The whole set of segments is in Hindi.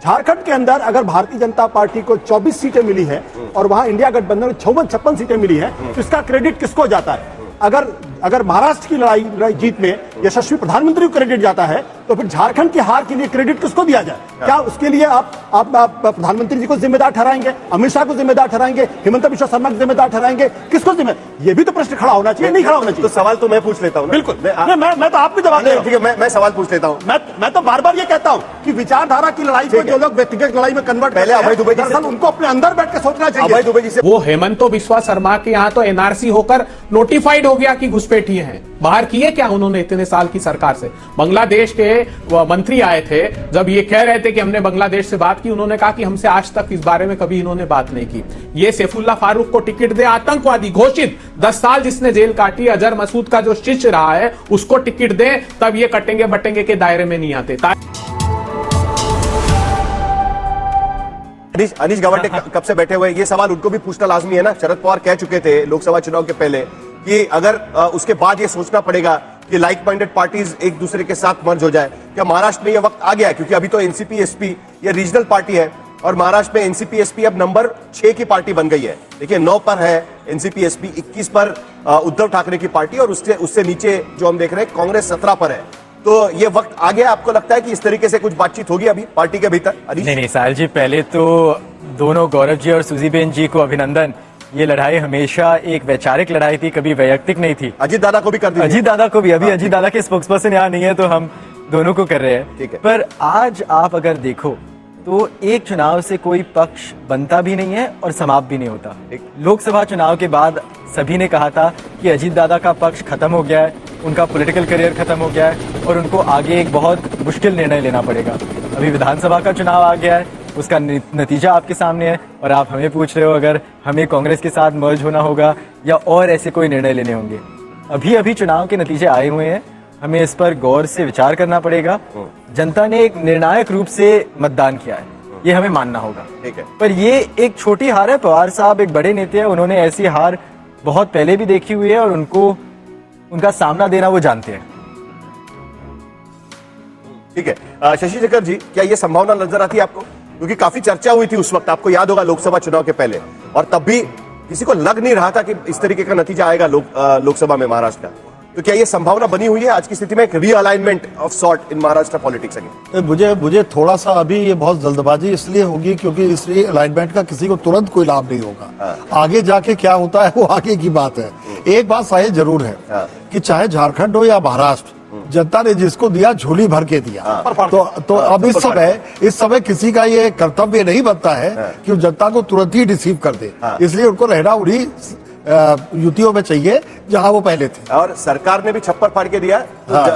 झारखंड के अंदर अगर भारतीय जनता पार्टी को 24 सीटें मिली है और वहां इंडिया गठबंधन को 56 सीटें मिली है, तो इसका क्रेडिट किसको जाता है? अगर महाराष्ट्र की लड़ाई जीत में यशस्वी प्रधानमंत्री को क्रेडिट जाता है, तो फिर झारखंड की हार के लिए क्रेडिट किसको दिया जाए? क्या उसके लिए आप प्रधानमंत्री जी को जिम्मेदार ठहराएंगे, अमित शाह को जिम्मेदार ठहराएंगे, हिमंता बिश्वा शर्मा को जिम्मेदार ठहराएंगे? किसको जिम्मेदार? ये भी तो प्रश्न खड़ा होना चाहिए, नहीं खड़ा होना चाहिए? तो सवाल तो मैं पूछ लेता हूँ। बिल्कुल, मैं तो आपको जवाब दे रहा हूँ। मैं सवाल पूछ लेता हूँ। मैं तो बार बार ये कहता हूँ कि विचारधारा की लड़ाई को जो लोग व्यक्तिगत लड़ाई में कन्वर्ट पहले अभय दुबे जी से उनको अपने अंदर बैठ के सोचना चाहिए। अभय दुबे जी से वो हेमंतो बिस्वा शर्मा के यहाँ तो एनआरसी होकर नोटिफाइड हो गया कि घुसपैठिए हैं। बाहर किए क्या उन्होंने इतने साल की सरकार से? बांग्लादेश के मंत्री आए थे, जब ये कह रहे थे कि हमने बांग्लादेश से बात की, उन्होंने कहा कि हमसे आज तक इस बारे में कभी इन्होंने बात नहीं की। ये सैफुल्लाह फारूक को टिकट दे, आतंकवादी घोषित, 10 साल जिसने जेल काटी, अजहर मसूद का जो शिष्य रहा है उसको टिकट दे, तब ये कटेंगे बटेंगे के दायरे में नहीं आते। अनीश गावटे कब से बैठे हुए, ये सवाल उनको भी पूछना लाजमी है ना। शरद पवार कह चुके थे लोकसभा चुनाव के पहले कि अगर उसके बाद ये सोचना पड़ेगा कि लाइक माइंडेड पार्टीज एक दूसरे के साथ मर्ज हो जाए। क्या महाराष्ट्र में ये वक्त आ गया है? क्योंकि अभी तो एनसीपी एसपी ये रीजनल पार्टी है और महाराष्ट्र में एनसीपी एसपी अब नंबर 6 की पार्टी बन गई है। देखिए 9 पर है एनसीपी एसपी, 21 पर उद्धव ठाकरे की पार्टी और उससे नीचे जो हम देख रहे हैं कांग्रेस 17 पर है। तो ये वक्त आ गया, आपको लगता है कि इस तरीके से कुछ बातचीत होगी अभी पार्टी के भीतर? नहीं साहिल जी, पहले तो दोनों गौरव जी और सुजीबेन जी को अभिनंदन। ये लड़ाई हमेशा एक वैचारिक लड़ाई थी, कभी वैयक्तिक नहीं थी। अजीत दादा को भी कर दीजिए। अजीत दादा को भी, अभी अजीत दादा के स्पोक्सपर्सन यहाँ नहीं है तो हम दोनों को कर रहे हैं। ठीक है। पर आज आप अगर देखो तो एक चुनाव से कोई पक्ष बनता भी नहीं है और समाप्त भी नहीं होता। लोकसभा चुनाव के बाद सभी ने कहा था कि अजीत दादा का पक्ष खत्म हो गया है, उनका पॉलिटिकल करियर खत्म हो गया है और उनको आगे एक बहुत मुश्किल निर्णय लेना पड़ेगा। अभी विधानसभा का चुनाव आ गया है, उसका नतीजा आपके सामने है और आप हमें पूछ रहे हो अगर हमें कांग्रेस के साथ मर्ज होना होगा या और ऐसे कोई निर्णय लेने होंगे। अभी अभी चुनाव के नतीजे आए हुए हैं, हमें इस पर गौर से विचार करना पड़ेगा। जनता ने एक निर्णायक रूप से मतदान किया है, ये हमें मानना होगा। ठीक है। पर ये एक छोटी हार है। पवार साहब एक बड़े नेता हैं, उन्होंने ऐसी हार बहुत पहले भी देखी हुई है और उनको उनका सामना देना वो जानते हैं। ठीक है। शशि शेखर जी, क्या ये संभावना नजर आती है आपको? क्योंकि काफी चर्चा हुई थी उस वक्त, आपको याद होगा लोकसभा चुनाव के पहले, और तब भी किसी को लग नहीं रहा था कि इस तरीके का नतीजा आएगा लोकसभा में महाराष्ट्र का। तो क्या ये संभावना बनी हुई है आज की स्थिति में एक realignment of sort in Maharashtra politics? मुझे थोड़ा सा अभी ये बहुत जल्दबाजी इसलिए होगी क्योंकि इस रीअलाइनमेंट का किसी को तुरंत कोई लाभ नहीं होगा। आगे जाके क्या होता है वो आगे की बात है। एक बात सही जरूर है कि चाहे झारखंड हो या महाराष्ट्र, जनता ने जिसको दिया झोली भर के दिया। तो अब इस समय किसी का ये कर्तव्य नहीं बनता है कि वो जनता को तुरंत ही रिसीव कर दे। इसलिए उनको रहना उन्हीं युतियों में चाहिए जहां वो पहले थे। और सरकार ने भी छप्पर फाड़ के दिया,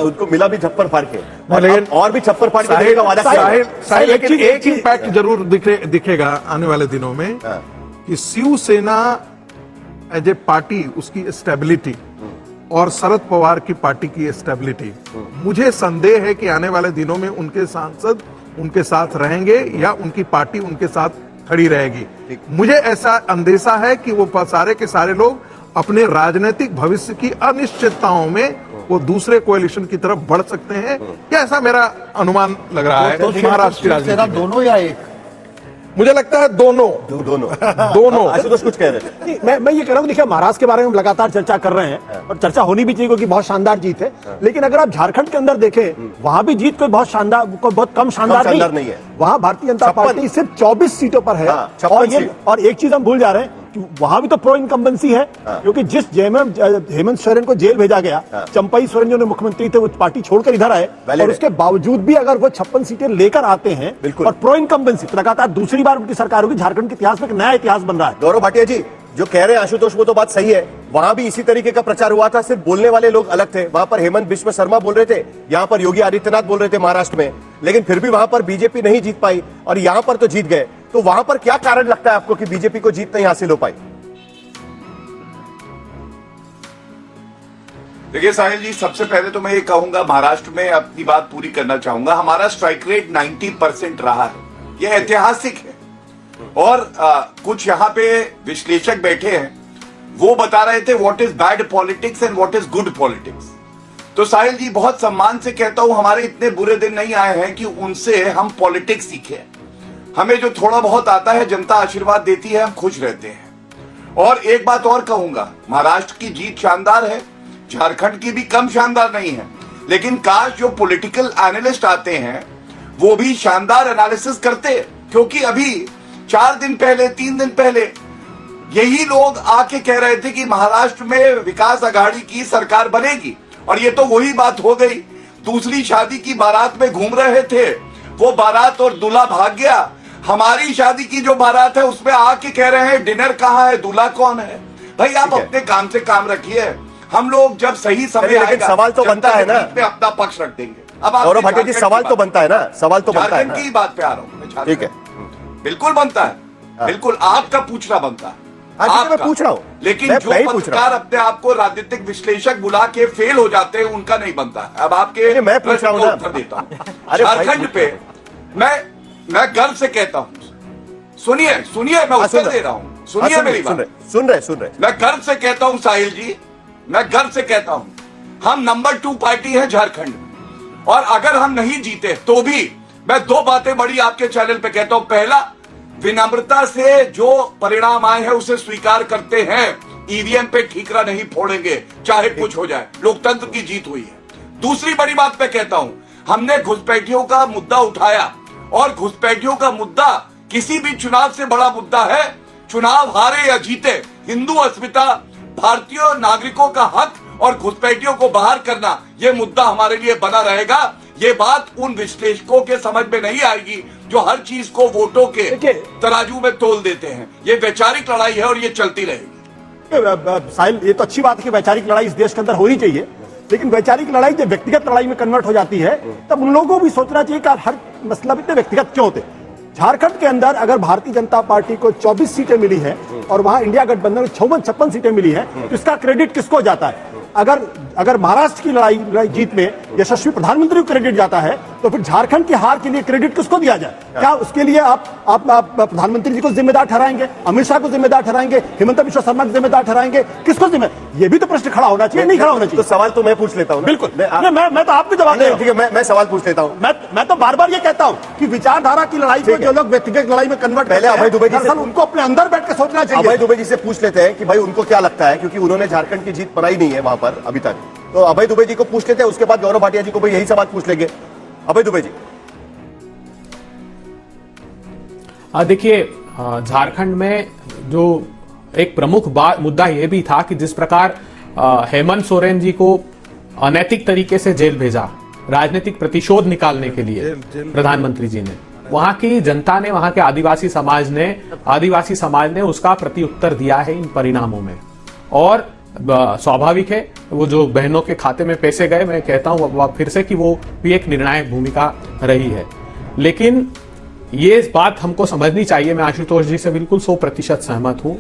उनको मिला भी छप्पर फाड़ के, लेकिन और भी छप्पर फाड़ के देने का वादा किया। लेकिन एक इम्पैक्ट जरूर दिखेगा आने वाले दिनों में कि शिवसेना एज ए पार्टी, उसकी स्टेबिलिटी और शरद पवार की पार्टी की स्टेबिलिटी, मुझे संदेह है कि आने वाले दिनों में उनके सांसद उनके साथ रहेंगे या उनकी पार्टी उनके साथ खड़ी रहेगी। मुझे ऐसा अंदेशा है कि वो सारे के सारे लोग अपने राजनीतिक भविष्य की अनिश्चितताओं में वो दूसरे कोएलिशन की तरफ बढ़ सकते हैं। क्या ऐसा मेरा अनुमान लग रहा है? महाराष्ट्र की राजनीति दोनों या एक? मुझे लगता है दोनों। आशुतोष कुछ कह रहे हैं। मैं ये कह रहा हूँ, देखिए महाराष्ट्र के बारे में हम लगातार चर्चा कर रहे हैं और चर्चा होनी भी चाहिए क्योंकि बहुत शानदार जीत है। लेकिन अगर आप झारखंड के अंदर देखें, वहां भी जीत कोई बहुत शानदार, बहुत कम शानदार नहीं है। वहां भारतीय जनता पार्टी सिर्फ 24 सीटों पर है। और एक चीज हम भूल जा रहे हैं, वहां भी तो प्रो इनकम्बेंसी है, क्योंकि जिस हेमंत सोरेन को जेल भेजा गया, चंपई सोरेन जो मुख्यमंत्री थे वो पार्टी छोड़कर इधर आए, और उसके बावजूद भी अगर वो 56 सीटें लेकर आते हैं और प्रो इनकम्बेंसी, तो लगातार दूसरी बार उनकी सरकार होगी। झारखंड के इतिहास में एक नया इतिहास बन रहा है। गौरव भाटिया जी जो कह रहे हैं आशुतोष, वो तो बात सही है। वहां भी इसी तरीके का प्रचार हुआ था, सिर्फ बोलने वाले लोग अलग थे। वहां पर हेमंत बिश्व शर्मा बोल रहे थे, यहाँ पर योगी आदित्यनाथ बोल रहे थे महाराष्ट्र में, लेकिन फिर भी वहां पर बीजेपी नहीं जीत पाई और यहाँ पर तो जीत गए। तो वहां पर क्या कारण लगता है आपको कि बीजेपी को जीत नहीं हासिल हो पाई? देखिए साहिल जी, सबसे पहले तो मैं ये कहूंगा, महाराष्ट्र में अपनी बात पूरी करना चाहूंगा, हमारा स्ट्राइक रेट 90% रहा है। यह ऐतिहासिक है। और कुछ यहाँ पे विश्लेषक बैठे हैं, वो बता रहे थे what is bad politics and what is good politics. तो साहिल जी बहुत सम्मान से कहता हूं, हमारे इतने बुरे दिन नहीं आए हैं कि उनसे हम पॉलिटिक्स सीखे। हमें जो थोड़ा बहुत आता है जनता आशीर्वाद देती है, हम खुश रहते हैं। और एक बात और कहूंगा, महाराष्ट्र की जीत शानदार है, झारखंड की भी कम शानदार नहीं है, लेकिन काश जो पॉलिटिकल एनालिस्ट आते हैं वो भी शानदार एनालिसिस करते, क्योंकि अभी 4 दिन पहले 3 दिन पहले यही लोग आके कह रहे थे कि महाराष्ट्र में विकास आघाड़ी की सरकार बनेगी, और ये तो वही बात हो गई। दूसरी शादी की बारात में घूम रहे थे, वो बारात और दूल्हा भाग गया। हमारी शादी की जो बारात है उसमें आके कह रहे हैं डिनर कहाँ है, दूल्हा कौन है। भाई आप अपने काम से काम रखिए, हम लोग जब सही समय आएगा सवाल तो बनता है ना, पे अपना पक्ष रख देंगे। अब गौरव भाटिया जी सवाल तो बनता है ना, सवाल तो बनता है झारखंड की बात पे आ रहा हूँ। ठीक है, बिल्कुल बनता है, बिल्कुल आपका पूछना बनता है। मैं पूछ रहा हूँ, लेकिन जो पत्रकार अपने आप को राजनीतिक विश्लेषक बुला के फेल हो जाते हैं उनका नहीं बनता। अब आपके मैं पूछ रहा हूँ ना, उत्तर देता हूँ। झारखंड पे मैं गर्व से कहता हूँ, सुनिए मैं उत्तर दे रहा हूँ, सुनिए मेरी बात, सुन रहे मैं गर्व से कहता हूँ साहिल जी, मैं गर्व से कहता हूँ हम नंबर 2 पार्टी है झारखंड में, और अगर हम नहीं जीते तो भी मैं 2 बातें बड़ी आपके चैनल पे कहता हूं। पहला, विनम्रता से जो परिणाम आए हैं उसे स्वीकार करते हैं, ईवीएम पे ठीकरा नहीं फोड़ेंगे चाहे कुछ हो जाए, लोकतंत्र की जीत हुई है। दूसरी बड़ी बात मैं कहता हूं, हमने घुसपैठियों का मुद्दा उठाया, और घुसपैठियों का मुद्दा किसी भी चुनाव से बड़ा मुद्दा है। चुनाव हारे या जीते, हिंदू अस्मिता, भारतीय नागरिकों का हक और घुसपैठियों को बाहर करना, यह मुद्दा हमारे लिए बना रहेगा। ये बात उन विश्लेषकों के समझ में नहीं आएगी जो हर चीज को वोटों के तराजू में तोल देते हैं। ये वैचारिक लड़ाई है और ये चलती रहेगी। साहिल, ये तो अच्छी बात है कि वैचारिक लड़ाई इस देश के अंदर होनी चाहिए, लेकिन वैचारिक लड़ाई जब व्यक्तिगत लड़ाई में कन्वर्ट हो जाती है तब उन लोगों को भी सोचना चाहिए कि हर मतलब इतने व्यक्तिगत क्यों होते। झारखंड के अंदर अगर भारतीय जनता पार्टी को 24 सीटें मिली है और वहां इंडिया गठबंधन को 56 सीटें मिली है, तो इसका क्रेडिट किसको जाता है? अगर महाराष्ट्र की लड़ाई जीत में यशस्वी प्रधानमंत्री को क्रेडिट जाता है तो फिर झारखंड की हार के लिए क्रेडिट किसको दिया जाए? क्या उसके लिए आप प्रधानमंत्री जी को जिम्मेदार ठहराएंगे, अमित शाह को जिम्मेदार ठहराएंगे, हिमंता बिश्वा शर्मा को जिम्मेदार ठहराएंगे, किसको जिम्मेदार? ये भी तो प्रश्न खड़ा होना चाहिए, नहीं खड़ा होना चाहिए? तो सवाल तो मैं पूछ लेता हूँ। बिल्कुल, मैं तो आपको जवाब दे रहा हूँ। मैं सवाल पूछ लेता हूँ। मैं तो बार बार ये कहता हूँ कि विचारधारा की लड़ाई को जो लोग व्यक्तिगत लड़ाई में कन्वर्ट पहले अभय दुबे जी से उनको अपने अंदर बैठ कर सोचना चाहिए। अभय दुबे जी से पूछ लेते हैं कि भाई उनको क्या लगता है, क्योंकि उन्होंने झारखंड की जीत बनाई नहीं है वहां पर अभी तक। तो अभय दुबे जी को पूछ लेते हैं, उसके बाद गौरव भाटिया जी को भी यही सवाल पूछ लेंगे। अभय दुबे जी, देखिए, झारखंड में जो एक प्रमुख मुद्दा यह भी था कि जिस प्रकार हेमंत सोरेन जी को अनैतिक तरीके से जेल भेजा, राजनीतिक प्रतिशोध निकालने के लिए प्रधानमंत्री जी ने, वहां की जनता ने, वहां के आदिवासी समाज ने उसका प्रत्युत्तर दिया है इन परिणामों में। और स्वाभाविक है, वो जो बहनों के खाते में पैसे गए, मैं कहता हूं फिर से कि वो भी एक निर्णायक भूमिका रही है। लेकिन ये बात हमको समझनी चाहिए, मैं आशुतोष जी से बिल्कुल 100% सहमत हूं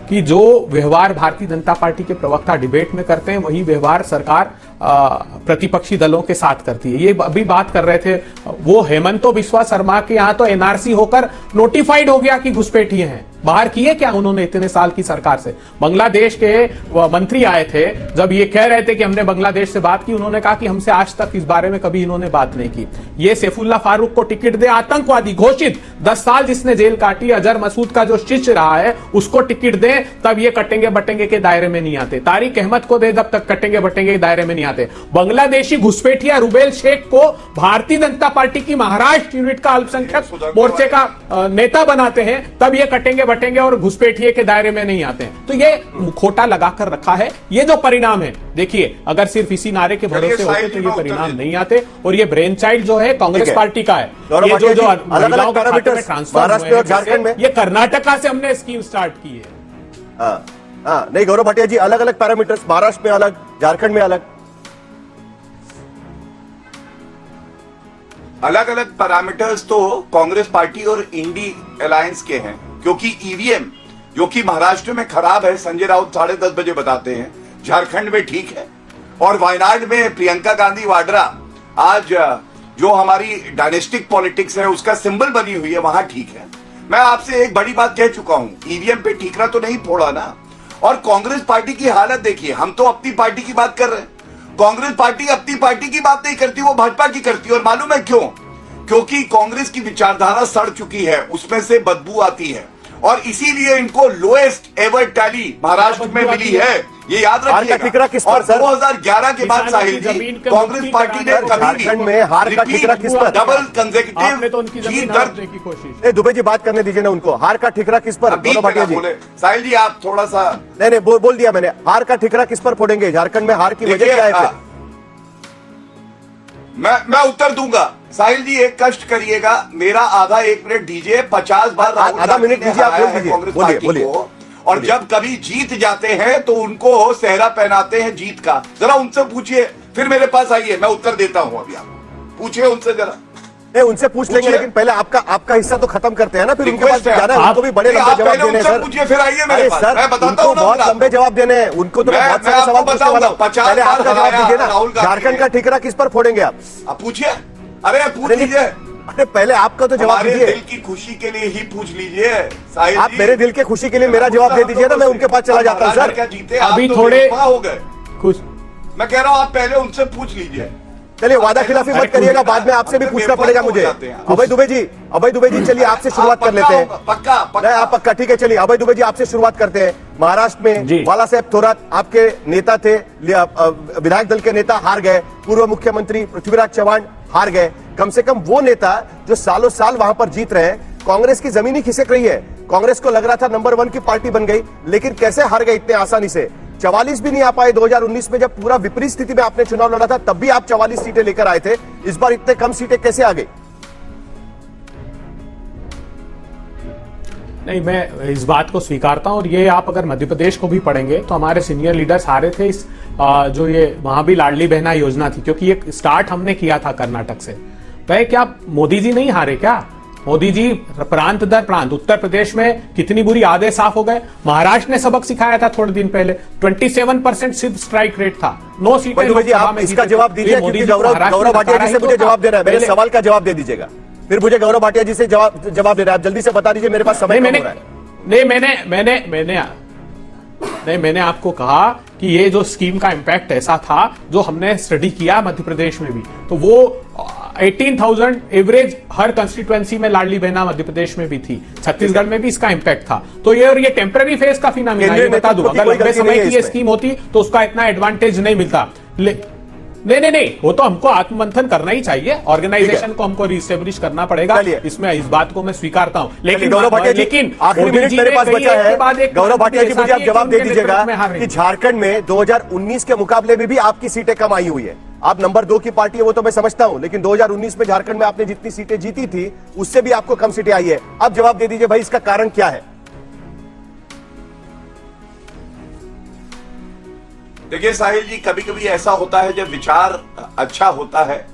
कि जो व्यवहार भारतीय जनता पार्टी के प्रवक्ता डिबेट में करते हैं वही व्यवहार सरकार प्रतिपक्षी दलों के साथ करती है। ये अभी बात कर रहे थे, वो हेमंत बिश्वा शर्मा के यहाँ तो एनआरसी होकर नोटिफाइड हो गया कि घुसपैठिए हैं। बाहर किए क्या उन्होंने इतने साल की सरकार से? बांग्लादेश के मंत्री आए थे, जब ये कह रहे थे कि हमने बांग्लादेश से बात की, उन्होंने कहा कि हमसे आज तक इस बारे में कभी इन्होंने बात नहीं की। ये सैफुल्लाह फारूक को टिकट दे, आतंकवादी घोषित, 10 साल जिसने जेल काटी, अजहर मसूद का जो शिष्य रहा है उसको टिकट दे, तब ये कटेंगे बटेंगे के दायरे में नहीं आते। तारिक अहमद को दे, तब तक कटेंगे बटेंगे के दायरे में नहीं आते। बांग्लादेशी घुसपैठिया रुबेल शेख को भारतीय जनता पार्टी की महाराष्ट्र यूनिट का अल्पसंख्यक मोर्चे का नेता बनाते हैं, तब ये कटेंगे बटेंगे और घुसपैठिए के दायरे में नहीं आते हैं। तो ये खोटा लगाकर रखा है। ये जो परिणाम है, देखिए, अगर सिर्फ इसी नारे के भरोसे होते तो ये परिणाम नहीं आते। और ये ब्रेन चाइल्ड जो है कांग्रेस पार्टी का है। ये जो महिलाओं के खाते में ट्रांसफर हुए हैं, ये कर्नाटका से हमने स्कीम स्टार्ट की है। नहीं गौरव भाटिया जी, अलग अलग पैरामीटर्स, महाराष्ट्र में अलग, झारखंड में अलग, अलग अलग पैरामीटर्स तो कांग्रेस पार्टी और इंडी अलायंस के हैं, क्योंकि ईवीएम जो कि महाराष्ट्र में खराब है, संजय राउत 10:30 बजे बताते हैं, झारखंड में ठीक है। और वायनाड में प्रियंका गांधी वाड्रा आज जो हमारी डायनेस्टिक पॉलिटिक्स है उसका सिंबल बनी हुई है, वहां ठीक है। मैं आपसे एक बड़ी बात कह चुका हूं, ईवीएम पे ठीकरा तो नहीं फोड़ा ना। और कांग्रेस पार्टी की हालत देखिए, हम तो अपनी पार्टी की बात कर रहे हैं, कांग्रेस पार्टी अपनी पार्टी की बात नहीं करती, वो भाजपा की करती है। और मालूम है क्यों? क्योंकि कांग्रेस की विचारधारा सड़ चुकी है, उसमें से बदबू आती है और इसीलिए इनको लोएस्ट एवर टैली महाराष्ट्र में मिली है। ये याद हार का ठिकरा किस पर, और सर? 2011 के बाद साहिल जी कांग्रेस पार्टी ने कभी झारखंड में हार का ठिकरा किस पर? डबल आपने तो उनकी कंसेक्यूटिव जमीन जीत हड़पने दर्ज की कोशिश। दुबे जी बात करने दीजिए ना उनको। हार का ठिकरा किस पर? बीच गौरव में भाटिया ना जी। बोले। साहिल जी आप थोड़ा सा नहीं बोल दिया मैंने। हार का ठिकरा किस पर फोड़ेंगे? झारखंड में हार की वजह देखिए, क्या है फिर? मैं उत्तर दूंगा। साहिल जी एक कष्ट करिएगा, मेरा आधा 1 मिनट दीजिए। 50 बार राहुल आधा गांधी मिनट ने दीजिए, आप हराया बोल है दीजिए। कांग्रेस बोलिए, पार्टी बोलिए। को, और जब कभी जीत जाते हैं तो उनको सेहरा पहनाते हैं जीत का। जरा उनसे पूछिए, फिर मेरे पास आइए, मैं उत्तर देता हूं। अभी आप पूछिए उनसे जरा। नहीं उनसे पूछ लेंगे, पूछिए। लेकिन पहले आपका हिस्सा तो खत्म करते हैं ना, फिर उनके पास रिक्वेस्ट है। जाना है। उनको भी बड़े नहीं, लंबे आप जवाब पहले देने हैं उनसे सर। पूछिए, फिर आइए मेरे अरे पास। सर, मैं बताता उनको हूं ना बहुत फिर लंबे जवाब देने हैं। उनको तो मैं बहुत सारे आपको सवाल पूछने वाला हूं। बताऊंगा। 50 पहले आपका बार जवाब दीजिए ना। राहुल गांधी झारखंड का ठिकरा किस पर फोड़ेंगे आप? आप पूछिए। अरे पूछ नहीं, लीजिए, अरे पहले आपका तो जवाब हमारे दीजिए। दिल की खुशी के लिए ही पूछ लीजिए साहिल आप जी। मेरे दिल के खुशी के लिए मेरा जवाब दे दीजिए ना, मैं उनके पास चला जाता हूँ महाराज सर। क्या जीते, अभी आप तो थोड़े- बेवफा हो गए। खुश मैं कह रहा हूं आप पहले उनसे पूछ लीजिए। चलिए वादा खिलाफी मत करिएगा, बाद में आपसे भी पूछना पड़ेगा मुझे। अभय दुबे जी चलिए आपसे शुरुआत कर लेते हैं। पक्का नहीं, पक्का आप पक्का, ठीक है। चलिए अभय दुबे जी आपसे शुरुआत करते हैं। महाराष्ट्र जी। में बाला साहेब थोरात आपके नेता थे, विधायक दल के नेता हार गए। पूर्व मुख्यमंत्री पृथ्वीराज चौहान हार गए। कम से कम वो नेता जो सालों साल वहां पर जीत रहे हैं, कांग्रेस की जमीन ही खिसक रही है। कांग्रेस को लग रहा था नंबर 1 की पार्टी बन गई, लेकिन कैसे हार गए इतने आसानी से? 44 भी नहीं आ पाए। 2019 में जब पूरा विपरीत स्थिति में आपने चुनाव लड़ा था, तब भी आप 44 सीटें लेकर आए थे। इस बार इतने कम सीटें कैसे आ गई? नहीं, मैं इस बात को स्वीकारता हूं। और ये आप अगर मध्य प्रदेश को भी पढ़ेंगे तो हमारे सीनियर लीडर्स हारे थे इस जो ये वहां भी लाडली बहना योजना थी, क्योंकि ये स्टार्ट हमने किया था कर्नाटक से। वह क्या मोदी जी नहीं हारे क्या? मोदी जी प्रांत दर प्रांत उत्तर प्रदेश में कितनी बुरी आधे साफ हो गए। महाराष्ट्र ने सबक सिखाया था थोड़े दिन पहले, 27% सिर्फ स्ट्राइक रेट था। 9 सीटें भाई जी, आप इसका जवाब दीजिए, क्योंकि गौरव भाटिया जी से मुझे जवाब देना है। मेरे सवाल का जवाब दे दीजिएगा, फिर मुझे गौरव भाटिया जी से जवाब देना है। आप जल्दी से बता दीजिए, मेरे पास समय कम हो रहा है। मैंने आपको कहा कि ये जो स्कीम का इंपैक्ट ऐसा था, जो हमने स्टडी किया मध्य प्रदेश में भी, तो वो 18,000 एवरेज हर कंस्टिट्यूएंसी में लाडली बहना मध्य प्रदेश में भी थी। छत्तीसगढ़ में भी इसका इंपैक्ट था। तो ये टेम्पररी फेज का फिनोमेना, ये बता दूं। अगर लंबे समय की ये स्कीम होती तो उसका इतना एडवांटेज नहीं मिलता। नहीं, वो तो हमको आत्ममंथन करना ही चाहिए। ऑर्गेनाइजेशन को हमको रिस्टेब्लिश करना पड़ेगा। इसमें इस बात को मैं स्वीकारता हूं। लेकिन गौरव भाटिया जी, आखिरी मिनट मेरे पास बचा है। गौरव भाटिया जी, मुझे आप जवाब दे दीजिएगा कि झारखंड में 2019 के मुकाबले में भी आपकी सीटें कम आई हुई है। आप नंबर 2 की पार्टी है, वो तो मैं समझता हूं, लेकिन 2019 में झारखंड में आपने जितनी सीटें जीती थी, उससे भी आपको कम सीटें आई है। अब जवाब दे दीजिए भाई, इसका कारण क्या है? देखिए साहिल जी, कभी कभी ऐसा होता है जब विचार अच्छा होता है,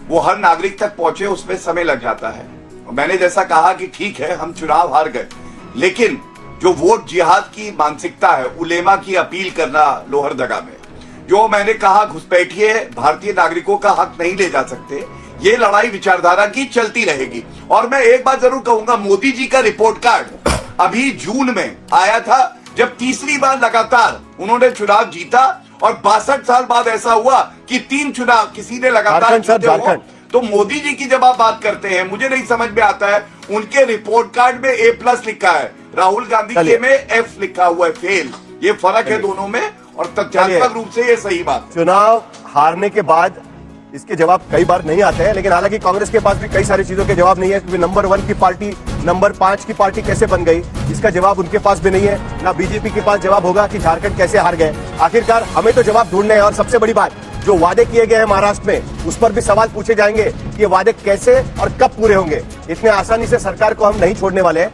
वो हर नागरिक तक पहुंचे, उसमें समय लग जाता है। मैंने जैसा कहा कि ठीक है हम चुनाव हार गए, लेकिन जो वोट जिहाद की मानसिकता है, उलेमा की अपील करना लोहरदगा में, जो मैंने कहा घुसपैठिए भारतीय नागरिकों का हक नहीं ले जा सकते, ये लड़ाई विचारधारा की चलती रहेगी। और मैं एक बात जरूर कहूंगा, मोदी जी का रिपोर्ट कार्ड अभी जून में आया था, जब तीसरी बार लगातार उन्होंने चुनाव जीता, और 62 साल बाद ऐसा हुआ कि 3 चुनाव किसी ने लगातार जीते हो। तो मोदी जी की जब आप बात करते हैं, मुझे नहीं समझ में आता है, उनके रिपोर्ट कार्ड में A+ लिखा है, राहुल गांधी के में F लिखा हुआ है, फेल। ये फर्क है दोनों में, और तथ्यात्मक रूप से ये सही बात है। चुनाव हारने के बाद इसके जवाब कई बार नहीं आते हैं, लेकिन हालांकि कांग्रेस के पास भी कई सारी चीजों के जवाब नहीं है। क्योंकि नंबर 1 की पार्टी नंबर 5 की पार्टी कैसे बन गई, इसका जवाब उनके पास भी नहीं है। ना बीजेपी के पास जवाब होगा कि झारखंड कैसे हार गए। आखिरकार हमें तो जवाब ढूंढने हैं। और सबसे बड़ी बात, जो वादे किए गए हैं महाराष्ट्र में, उस पर भी सवाल पूछे जाएंगे कि ये वादे कैसे और कब पूरे होंगे। इतने आसानी से सरकार को हम नहीं छोड़ने वाले हैं।